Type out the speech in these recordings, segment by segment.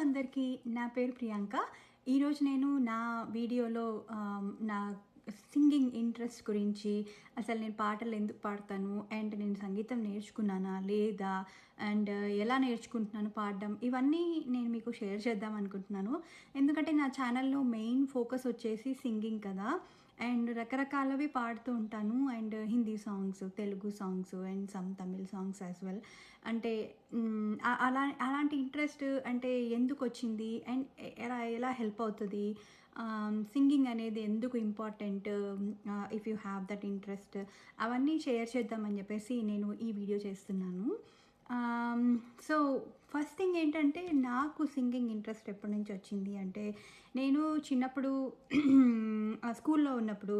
అందరికీ. నా పేరు ప్రియాంక. ఈరోజు నేను నా వీడియోలో నా సింగింగ్ ఇంట్రెస్ట్ గురించి, అసలు నేను పాటలు ఎందుకు పాడతాను, అండ్ నేను సంగీతం నేర్చుకున్నానా లేదా, అండ్ ఎలా నేర్చుకుంటున్నాను పాడడం, ఇవన్నీ నేను మీకు షేర్ చేద్దాం అనుకుంటున్నాను. ఎందుకంటే నా ఛానల్లో మెయిన్ ఫోకస్ వచ్చేసి సింగింగ్ కదా. అండ్ రకరకాలవి పాడుతూ ఉంటాను. And Hindi songs, Telugu songs and some Tamil songs as well. అంటే అలాంటి ఇంట్రెస్ట్ అంటే ఎందుకు వచ్చింది, అండ్ ఎలా ఎలా హెల్ప్ అవుతుంది, సింగింగ్ అనేది ఎందుకు important, if you have that interest, అవన్నీ షేర్ చేద్దామని చెప్పేసి నేను ఈ వీడియో చేస్తున్నాను. సో ఫస్ట్ థింగ్ ఏంటంటే, నాకు సింగింగ్ ఇంట్రెస్ట్ ఎప్పటి నుంచి వచ్చింది అంటే, నేను చిన్నప్పుడు స్కూల్లో ఉన్నప్పుడు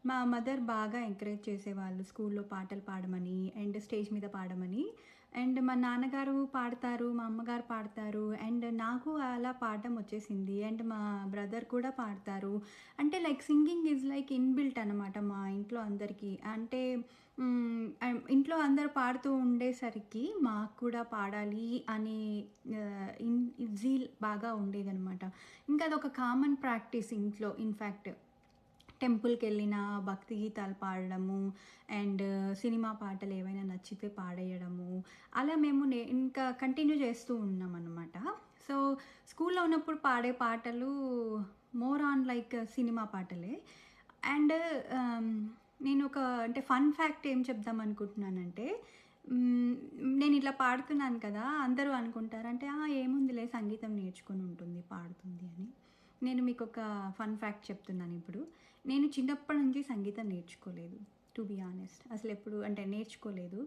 మా మదర్ బాగా ఎంకరేజ్ చేసేవాళ్ళు స్కూల్లో పాటలు పాడమని అండ్ స్టేజ్ మీద పాడమని. అండ్ మా నాన్నగారు పాడతారు, మా అమ్మగారు పాడతారు, అండ్ నాకు అలా పాడడం వచ్చేసింది. అండ్ మా బ్రదర్ కూడా పాడతారు. అంటే like singing is like inbuilt అనమాట మా ఇంట్లో అందరికీ. అంటే ఇంట్లో అందరూ పాడుతూ ఉండేసరికి మాకు కూడా పాడాలి అనే జీల్ బాగా ఉండేదనమాట. ఇంకా అదొక కామన్ ప్రాక్టీస్ ఇంట్లో. ఇన్‌ఫ్యాక్ట్ టెంపుల్కి వెళ్ళిన భక్తి గీతాలు పాడడము, అండ్ సినిమా పాటలు ఏవైనా నచ్చితే పాడేయడము, అలా మేము ఇంకా కంటిన్యూ చేస్తూ ఉన్నాం అనమాట. సో స్కూల్లో ఉన్నప్పుడు పాడే పాటలు మోర్ ఆన్ లైక్ సినిమా పాటలే. అండ్ నేను ఒక అంటే ఫన్ ఫ్యాక్ట్ ఏం చెప్దాం అనుకుంటున్నానంటే, మ్, నేను ఇట్లా పాడుతున్నాను కదా, అందరూ అనుకుంటారు అంటే ఏముందిలే సంగీతం నేర్చుకొని ఉంటుంది పాడుతుంది అని. నేను మీకు ఒక ఫన్ ఫ్యాక్ట్ చెప్తున్నాను ఇప్పుడు. నేను చిన్నప్పటి నుంచి సంగీతం నేర్చుకోలేదు, టు బీ ఆనెస్ట్. అసలు ఎప్పుడు అంటే నేర్చుకోలేదు.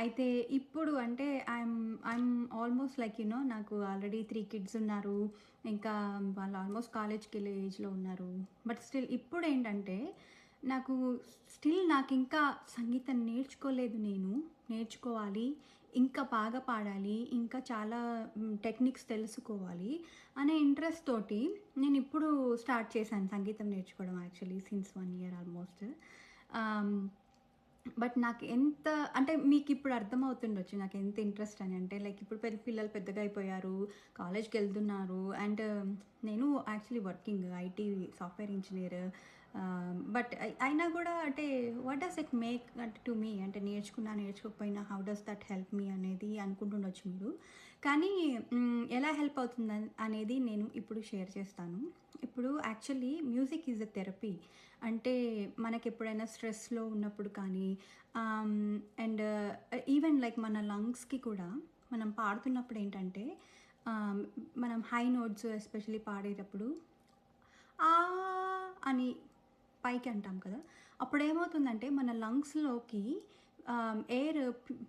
అయితే ఇప్పుడు అంటే ఐఎమ్ ఆల్మోస్ట్ లైక్ నాకు ఆల్రెడీ 3 కిడ్స్ ఉన్నారు. ఇంకా వాళ్ళు ఆల్మోస్ట్ కాలేజ్కి వెళ్ళే ఏజ్లో ఉన్నారు. బట్ స్టిల్ ఇప్పుడు ఏంటంటే, నాకు నాకు ఇంకా సంగీతం నేర్చుకోలేదు. నేను నేర్చుకోవాలి, ఇంకా బాగా పాడాలి, ఇంకా చాలా టెక్నిక్స్ తెలుసుకోవాలి అనే ఇంట్రెస్ట్ తోటి నేను ఇప్పుడు స్టార్ట్ చేశాను సంగీతం నేర్చుకోవడం. Actually since 1 year almost. But నాకు ఎంత అంటే మీకు ఇప్పుడు అర్థమవుతుండొచ్చు నాకు ఎంత ఇంట్రెస్ట్ అని. అంటే లైక్ ఇప్పుడు పిల్లలు పెద్దగా అయిపోయారు, కాలేజ్కి వెళ్తున్నారు. అండ్ నేను actually working IT software engineer. But అయినా కూడా అంటే వాట్ డస్ ఇట్ మేక్ అంటే టు మీ, అంటే నేర్చుకున్నా నేర్చుకోకపోయినా how does that help me అనేది అనుకుంటుండొచ్చు మీరు. కానీ ఎలా హెల్ప్ అవుతుంది అనేది నేను ఇప్పుడు షేర్ చేస్తాను. ఇప్పుడు actually music is a therapy. అంటే మనకి ఎప్పుడైనా స్ట్రెస్లో ఉన్నప్పుడు కానీ, అండ్ ఈవెన్ లైక్ మన లంగ్స్కి కూడా మనం పాడుతున్నప్పుడు ఏంటంటే, మనం హై నోట్స్ ఎస్పెషల్లీ పాడేటప్పుడు ఆ అని పైకి అంటాం కదా. అప్పుడు ఏమవుతుందంటే మన లంగ్స్లోకి ఎయిర్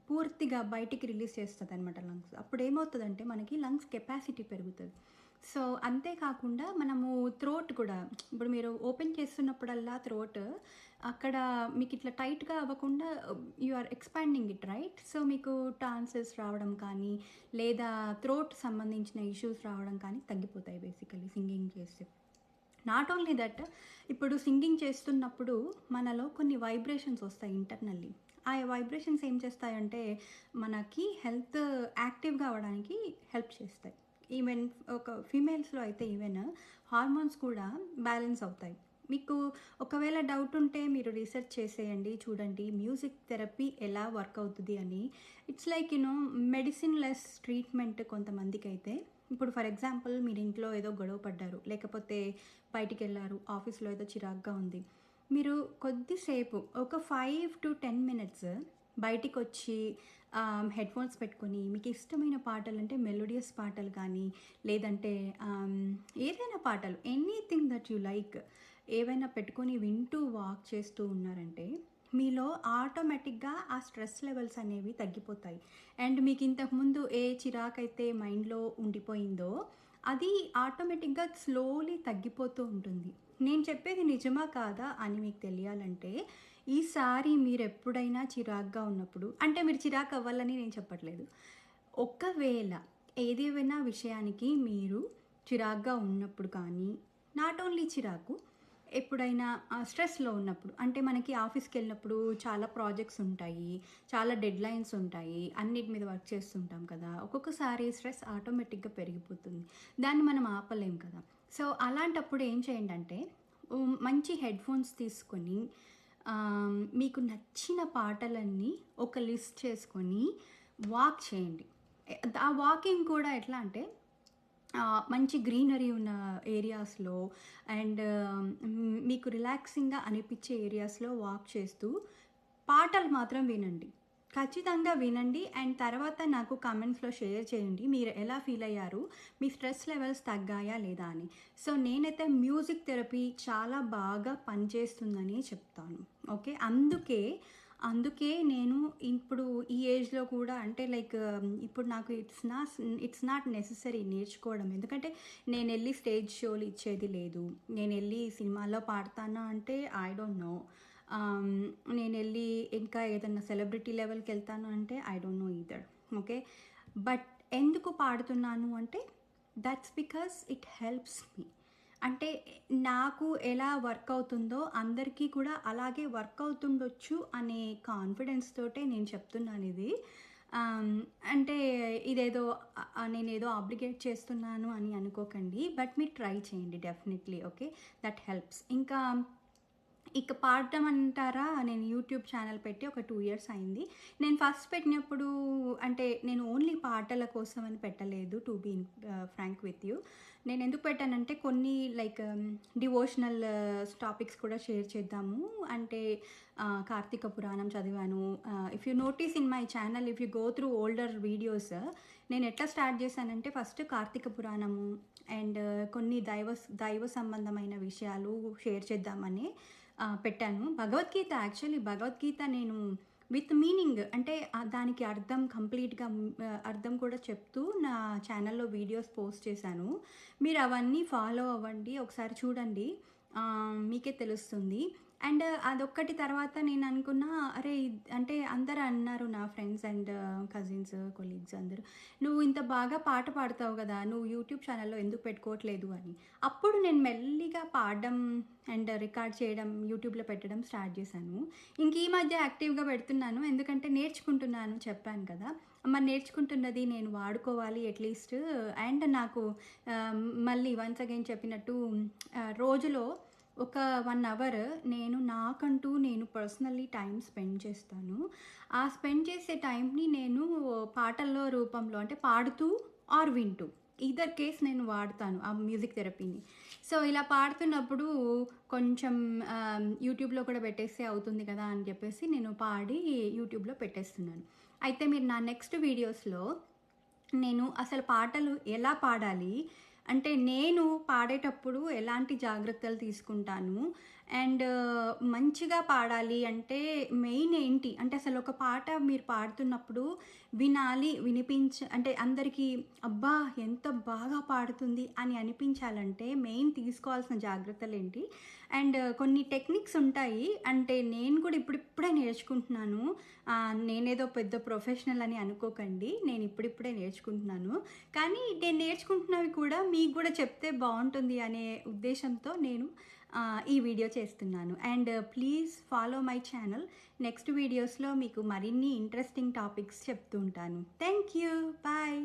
పూర్తిగా బయటికి రిలీజ్ చేస్తుంది అనమాట లంగ్స్. అప్పుడు ఏమవుతుందంటే మనకి లంగ్స్ కెపాసిటీ పెరుగుతుంది. సో అంతేకాకుండా మనము థ్రోట్ కూడా, ఇప్పుడు మీరు ఓపెన్ చేస్తున్నప్పుడల్లా థ్రోట్ అక్కడ మీకు ఇట్లా టైట్గా అవ్వకుండా you are expanding it right. So మీకు టాన్సెస్ రావడం కానీ, లేదా థ్రోట్ సంబంధించిన ఇష్యూస్ రావడం కానీ తగ్గిపోతాయి బేసికలీ సింగింగ్ చేస్తే. నాట్ ఓన్లీ దట్, ఇప్పుడు సింగింగ్ చేస్తున్నప్పుడు మనలో కొన్ని వైబ్రేషన్స్ వస్తాయి ఇంటర్నల్లీ. ఆ వైబ్రేషన్స్ ఏం చేస్తాయంటే మనకి హెల్త్ యాక్టివ్గా అవ్వడానికి హెల్ప్ చేస్తాయి. ఈవెన్ ఒక ఫీమేల్స్లో అయితే ఈవెన్ హార్మోన్స్ కూడా బ్యాలెన్స్ అవుతాయి. మీకు ఒకవేళ డౌట్ ఉంటే మీరు రీసెర్చ్ చేసేయండి, చూడండి మ్యూజిక్ థెరపీ ఎలా వర్క్ అవుతుంది అని. It's like medicine less treatment కొంతమందికి అయితే. ఇప్పుడు ఫర్ ఎగ్జాంపుల్ మీరు ఇంట్లో ఏదో గొడవ పడ్డారు, లేకపోతే బయటికి వెళ్ళారు, ఆఫీస్లో ఏదో చిరాగ్గా ఉంది. మీరు కొద్దిసేపు ఒక 5 to 10 minutes బయటికి వచ్చి హెడ్ఫోన్స్ పెట్టుకొని మీకు ఇష్టమైన పాటలు, అంటే మెలోడియస్ పాటలు కానీ, లేదంటే ఏదైనా పాటలు, ఎనీథింగ్ దట్ యు లైక్, ఏవైనా పెట్టుకొని వింటూ వాక్ చేస్తూ ఉన్నారంటే మీలో ఆటోమేటిక్గా ఆ స్ట్రెస్ లెవెల్స్ అనేవి తగ్గిపోతాయి. అండ్ మీకు ఇంతకుముందు ఏ చిరాకైతే మైండ్లో ఉండిపోయిందో అది ఆటోమేటిక్గా స్లోలీ తగ్గిపోతూ ఉంటుంది. నేను చెప్పేది నిజమా కాదా అని మీకు తెలియాలంటే, ఈసారి మీరు ఎప్పుడైనా చిరాగ్గా ఉన్నప్పుడు, అంటే మీరు చిరాకు అవ్వాలని నేను చెప్పట్లేదు, ఒకవేళ ఏదేమైనా విషయానికి మీరు చిరాగ్గా ఉన్నప్పుడు కానీ, నాట్ ఓన్లీ చిరాకు, ఎప్పుడైనా స్ట్రెస్‌లో ఉన్నప్పుడు అంటే మనకి ఆఫీస్‌కెళ్ళినప్పుడు చాలా ప్రాజెక్ట్స్ ఉంటాయి. చాలా డెడ్‌లైన్స్ ఉంటాయి. అన్నిటి మీద వర్క్ చేస్తుంటాం కదా! ఒక్కొక్కసారి స్ట్రెస్ ఆటోమేటిక్‌గా పెరిగిపోతుంది. దాన్ని మనం ఆపలేం కదా! సో, అలాంటప్పుడు ఏం చేయండంటే మంచి హెడ్‌ఫోన్స్ తీసుకొని మీకు నచ్చిన పాటలన్నీ ఒక లిస్ట్ చేసుకొని వాక్ చేయండి. ఆ వాకింగ్ కూడా ఎట్లా అంటే మంచి గ్రీనరీ ఉన్న ఏరియాస్‌లో అండ్ మీకు రిలాక్సింగ్‌గా అనిపించే ఏరియాస్‌లో వాక్ చేస్తూ పాటలు మాత్రం వినండి. ఖచ్చితంగా వినండి. అండ్ తర్వాత నాకు కామెంట్స్‌లో షేర్ చేయండి. మీరు ఎలా ఫీల్ అయ్యారు? మీ స్ట్రెస్ లెవెల్స్ తగ్గాయా లేదా అని. సో, నేనైతే మ్యూజిక్ థెరపీ చాలా బాగా పనిచేస్తుందని చెప్తాను. ఓకే. అందుకే నేను ఇప్పుడు ఈ ఏజ్‌లో కూడా అంటే లైక్ ఇప్పుడు నాకు ఇట్స్ నాట్ నెసెసరీ నేర్చుకోవడం. ఎందుకంటే నేనెళ్ళి స్టేజ్ షోలు ఇచ్చేది లేదు. నేనెళ్ళి సినిమాల్లో పాడతానా అంటే ఐ డోంట్ నో. ఆహ్, నేనెళ్ళి ఇంకా ఏదన్నా సెలబ్రిటీ లెవెల్‌కెళ్తాను అంటే I don't know either. Okay. But ఎందుకు పాడుతున్నాను అంటే that's because it helps me. అంటే నాకు ఎలా వర్క్ అవుతుందో అందరికీ కూడా అలాగే వర్క్ అవుతుండొచ్చు అనే కాన్ఫిడెన్స్ తోటే నేను చెప్తున్నానిది. ఆహ్, అంటే ఇదేదో నేనేదో ఆబ్లిగేట్ చేస్తున్నాను అని అనుకోకండి. బట్ మీరు ట్రై చేయండి డెఫినెట్‌లీ. ఓకే. That helps. ఇంకా ఇక పాడడం అంటారా, నేను యూట్యూబ్ ఛానల్ పెట్టి ఒక 2 ఇయర్స్ అయింది. నేను ఫస్ట్ పెట్టినప్పుడు అంటే నేను ఓన్లీ పాటల కోసం అని పెట్టలేదు to be frank with you. నేనెందుకు పెట్టానంటే కొన్ని లైక్ డివోషనల్ టాపిక్స్ కూడా షేర్ చేద్దాము. అంటే కార్తీక పురాణం చదివాను. If you notice in my channel if you go through older videos నేను ఎట్లా స్టార్ట్ చేశానంటే ఫస్ట్ కార్తీక పురాణము అండ్ కొన్ని దైవ సంబంధమైన విషయాలు షేర్ చేద్దామని పెట్టాను. భగవద్గీత నేను విత్ మీనింగ్ అంటే దానికి అర్థం కంప్లీట్‌గా అర్థం కూడా చెప్తూ నా ఛానల్‌లో వీడియోస్ పోస్ట్ చేశాను. మీరు అవన్నీ ఫాలో అవ్వండి. ఒకసారి చూడండి. మీకే తెలుస్తుంది. అండ్ అదొక్కటి తర్వాత నేను అనుకున్నా అరే! అంటే అందరూ అన్నారు నా ఫ్రెండ్స్ అండ్ కజిన్స్, కొలీగ్స్ అందరూ. "నువ్వు ఇంత బాగా పాట పాడతావు గదా! నువ్వు యూట్యూబ్ ఛానల్‌లో ఎందుకు పెట్టుకోవట్లేదు" అని. అప్పుడు నేను మెల్లిగా పాడడం అండ్ రికార్డ్ చేయడం, యూట్యూబ్‌లో పెట్టడం స్టార్ట్ చేశాను. ఇంక ఈ మధ్య యాక్టివ్‌గా పెడుతున్నాను. ఎందుకంటే నేర్చుకుంటున్నాను చెప్పాను కదా! మరి నేర్చుకుంటున్నది నేను వాడుకోవాలి అట్‌లీస్ట్ అండ్ నాకు మళ్ళీ వన్స్ అగైన్ చెప్పినట్టు రోజులో ఒక 1 అవర్ నేను పర్సనల్లీ టైం స్పెండ్ చేస్తాను. ఆ స్పెండ్ చేసే టైంని నేను పాటల్లో రూపంలో అంటే పాడుతూ ఆర్ వింటూ ఈదర్ కేస్ నేను వాడతాను ఆ మ్యూజిక్ థెరపీని. సో, ఇలా పాడుతున్నప్పుడు కొంచెం యూట్యూబ్‌లో కూడా పెట్టేస్తే అవుతుంది కదా అని చెప్పేసి నేను పాడి యూట్యూబ్‌లో పెట్టేస్తున్నాను. అయితే మీరు నా నెక్స్ట్ వీడియోస్‌లో నేను అసలు పాటలు ఎలా పాడాలి? అంటే నేను పాడేటప్పుడు ఎలాంటి జాగ్రత్తలు తీసుకుంటాను? అండ్ మంచిగా పాడాలి అంటే మెయిన్ ఏంటి? అంటే అసలు ఒక పాట మీరు పాడుతున్నప్పుడు వినాలి, అంటే అందరికీ అబ్బా! ఎంత బాగా పాడుతుంది అని అనిపించాలంటే మెయిన్ తీసుకోవాల్సిన జాగ్రత్తలేంటి? అండ్ కొన్ని టెక్నిక్స్ ఉంటాయి. అంటే నేను కూడా ఇప్పుడిప్పుడే నేర్చుకుంటున్నాను. నేనేదో పెద్ద ప్రొఫెషనల్ అని అనుకోకండి. నేను ఇప్పుడిప్పుడే నేర్చుకుంటున్నాను. కానీ నేను నేర్చుకుంటున్నవి కూడా మీకు కూడా చెప్తే బావుంటుంది అనే ఉద్దేశంతో నేను ఈ వీడియో చేస్తున్నాను. And please follow my channel. Next వీడియోస్‌లో మీకు మరిన్ని ఇంట్రెస్టింగ్ టాపిక్స్ చెప్తూ ఉంటాను. Thank you. బాయ్.